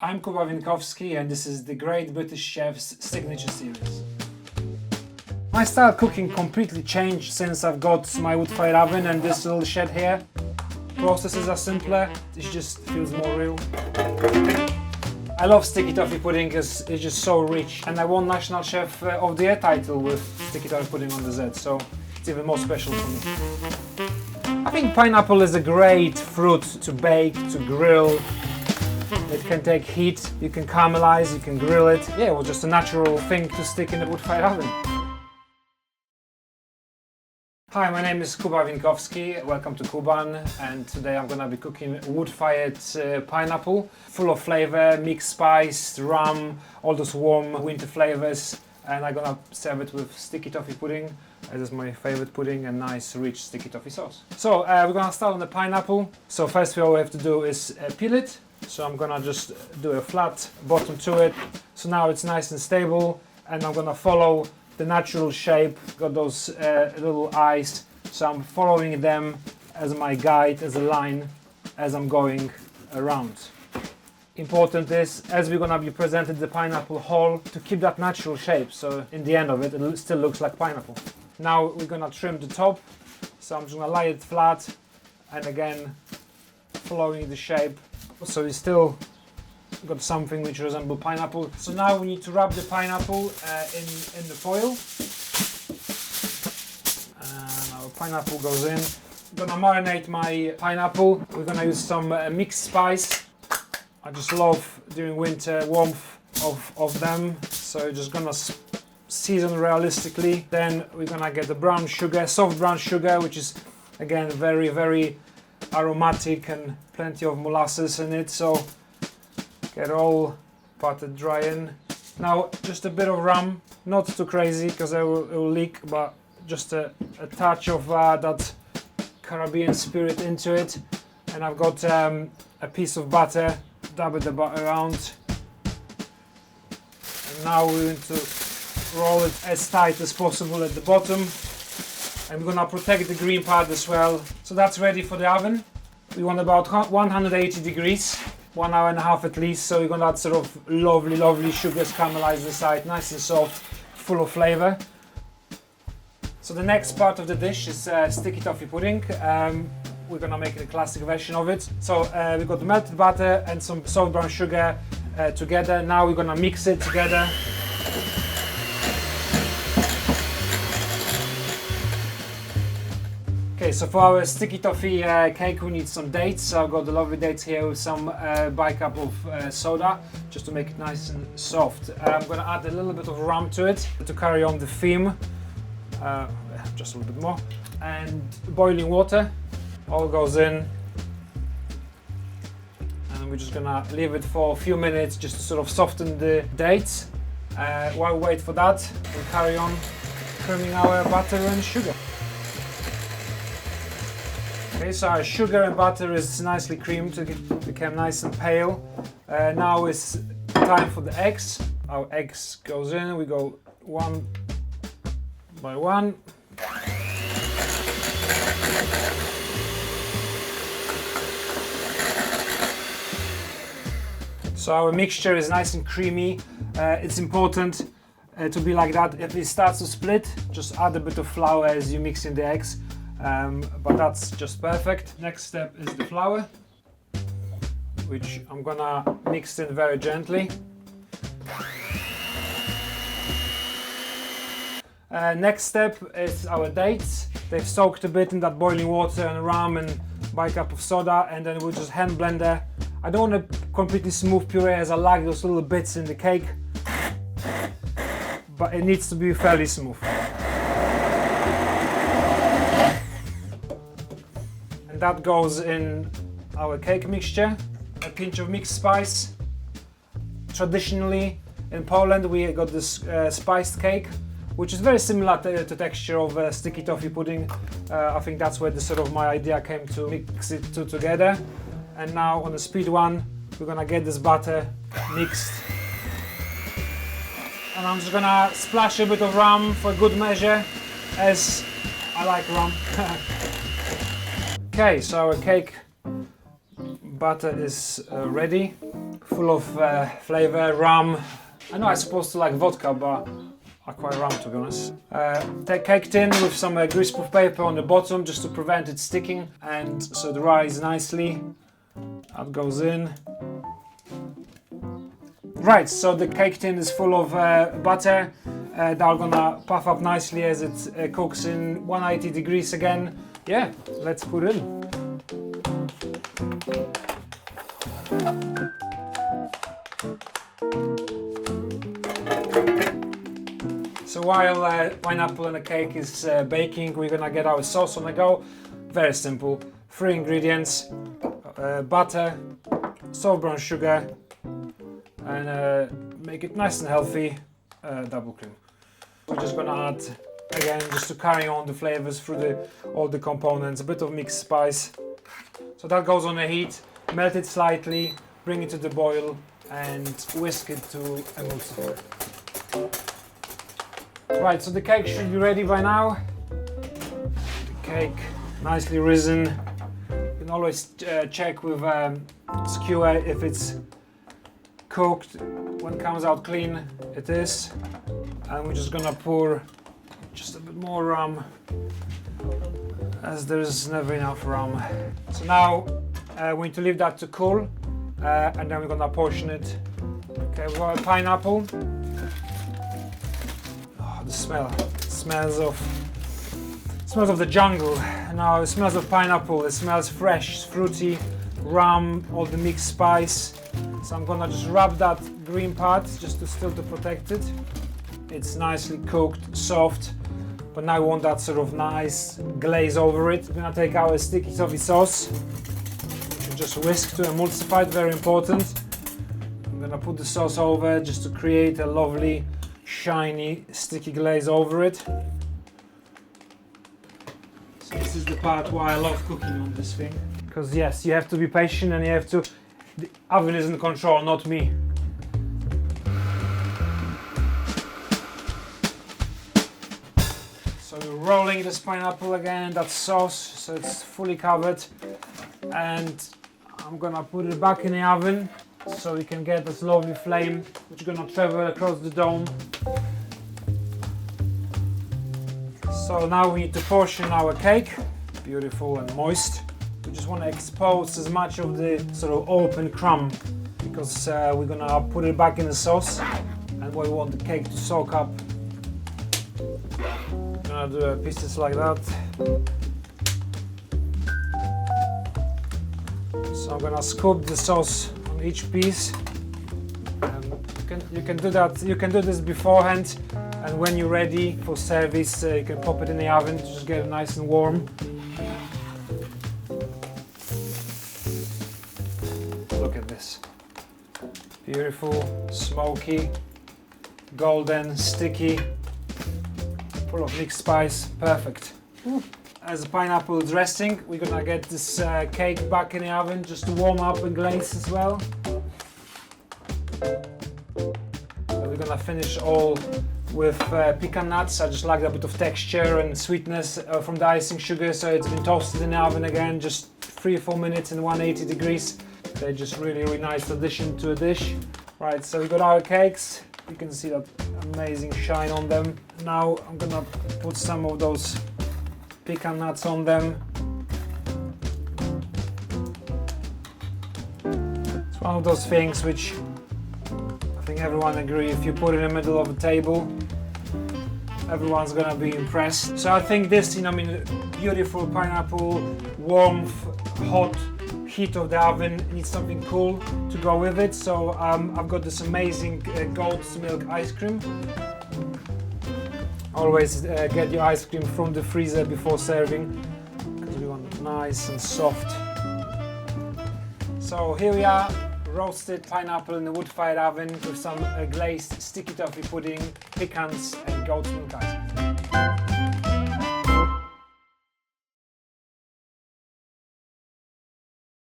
I'm Kuba Winkowski and this is the Great British Chef's Signature Series. My style of cooking completely changed since I've got my wood-fired oven and this little shed here. Processes are simpler, it just feels more real. I love sticky toffee pudding because it's just so rich, and I won National Chef of the Year title with sticky toffee pudding on the Z, so it's even more special for me. I think pineapple is a great fruit to bake, to grill. It can take heat, you can caramelize, you can grill it. Yeah, it was just a natural thing to stick in the wood-fired oven. Hi, my name is Kuba Winkowski, welcome to Kuban, and today I'm gonna be cooking wood-fired pineapple, full of flavor, mixed spice, rum, all those warm winter flavors, and I'm gonna serve it with sticky toffee pudding. This is my favorite pudding, and nice rich sticky toffee sauce. So we're gonna start on the pineapple. So first all we have to do is peel it. So I'm gonna just do a flat bottom to it. So now it's nice and stable, and I'm gonna follow the natural shape. Got those little eyes, so I'm following them as my guide, as a line, as I'm going around. Important is, as we're gonna be presented the pineapple whole, to keep that natural shape, so in the end of it, it still looks like pineapple. Now we're gonna trim the top, so I'm just gonna lay it flat, and again, following the shape. So we still got something which resembles pineapple. So now we need to wrap the pineapple in the foil. And our pineapple goes in. I'm gonna marinate my pineapple. We're gonna use some mixed spice. I just love during winter warmth of them. So you're just gonna season realistically. Then we're gonna get the brown sugar, soft brown sugar, which is again very, very aromatic and plenty of molasses in it, so get all patted dry in. Now just a bit of rum, not too crazy because it will leak, but just a touch of that Caribbean spirit into it. And I've got a piece of butter, dab the butter around, and now we're going to roll it as tight as possible at the bottom. I'm gonna protect the green part as well. So that's ready for the oven. We want about 180 degrees, 1 hour and a half at least. So we're gonna add sort of lovely sugars, caramelize inside, nice and soft, full of flavor. So the next part of the dish is sticky toffee pudding. We're gonna make a classic version of it. So we've got the melted butter and some soft brown sugar together. Now we're gonna mix it together. Okay, so for our sticky toffee cake we need some dates. So I've got the lovely dates here with some bicup of soda, just to make it nice and soft. I'm going to add a little bit of rum to it to carry on the theme, just a little bit more. And boiling water, all goes in. And we're just going to leave it for a few minutes just to sort of soften the dates. While we wait for that, we'll carry on creaming our butter and sugar. Okay, so our sugar and butter is nicely creamed, it became nice and pale. Now it's time for the eggs. Our eggs goes in, we go one by one. So our mixture is nice and creamy. It's important to be like that. If it starts to split, just add a bit of flour as you mix in the eggs. But that's just perfect. Next step is the flour, which I'm gonna mix in very gently. Next step is our dates. They've soaked a bit in that boiling water and rum and bicup of soda, and then we'll just hand blender. I don't want a completely smooth puree as I like those little bits in the cake, but it needs to be fairly smooth. That goes in our cake mixture, a pinch of mixed spice. Traditionally in Poland we got this spiced cake, which is very similar to texture of sticky toffee pudding. I think that's where the sort of my idea came to mix it two together. And now on the speed one, we're gonna get this butter mixed. And I'm just gonna splash a bit of rum for good measure, as I like rum. Okay, so our cake batter is ready. full of flavor, rum. I know I'm supposed to like vodka, but I quite rum to be honest. Take cake tin with some greaseproof paper on the bottom just to prevent it sticking, and so it rise nicely. That goes in. Right, so the cake tin is full of butter. That's gonna puff up nicely as it cooks in 180 degrees again. Yeah, let's put it in. So while pineapple and the cake is baking, we're gonna get our sauce on the go. Very simple. 3 ingredients: butter, soft brown sugar, and make it nice and healthy, double cream. We're just gonna add, again, just to carry on the flavors through all the components, a bit of mixed spice. So that goes on the heat, melt it slightly, bring it to the boil, and whisk it to emulsify. Right, so the cake should be ready by now. The cake nicely risen. You can always check with skewer if it's cooked. When it comes out clean, it is. And we're just gonna pour just a bit more rum, as there's never enough rum. So now we need to leave that to cool, and then we're gonna portion it. Okay, we've got a pineapple. Oh, the smell. It smells of the jungle. Now it smells of pineapple. It smells fresh, fruity, rum, all the mixed spice. So I'm gonna just rub that green part just to still to protect it. It's nicely cooked, soft, but now we want that sort of nice glaze over it. We're gonna take our sticky toffee sauce, which we just whisk to emulsify it, very important. I'm gonna put the sauce over just to create a lovely, shiny, sticky glaze over it. So this is the part why I love cooking on this thing. Because yes, you have to be patient and you have to, the oven is in control, not me. So we're rolling this pineapple again, that sauce, so it's fully covered. And I'm gonna put it back in the oven so we can get this lovely flame, which is gonna travel across the dome. So now we need to portion our cake, beautiful and moist. We just want to expose as much of the sort of open crumb, because we're gonna put it back in the sauce, and we want the cake to soak up. I'm gonna do pieces like that. So I'm gonna scoop the sauce on each piece. You can do that. You can do this beforehand, and when you're ready for service, you can pop it in the oven to just get it nice and warm. Look at this. Beautiful, smoky, golden, sticky, full of mixed spice, perfect. As a pineapple dressing, we're gonna get this cake back in the oven just to warm up and glaze as well. So we're gonna finish all with pecan nuts. I just like that bit of texture and sweetness from the icing sugar, so it's been toasted in the oven again, just 3 or 4 minutes in 180 degrees. They're just really nice addition to a dish. Right, so we got our cakes. You can see that amazing shine on them. Now I'm gonna put some of those pecan nuts on them. It's one of those things which I think everyone agrees, if you put it in the middle of a table, everyone's gonna be impressed. So I think this, beautiful pineapple, warmth, hot heat of the oven, needs something cool to go with it. So I've got this amazing goat's milk ice cream. Always get your ice cream from the freezer before serving, because we want it nice and soft. So here we are, roasted pineapple in the wood-fired oven with some glazed sticky toffee pudding, pecans and goat's milk ice cream.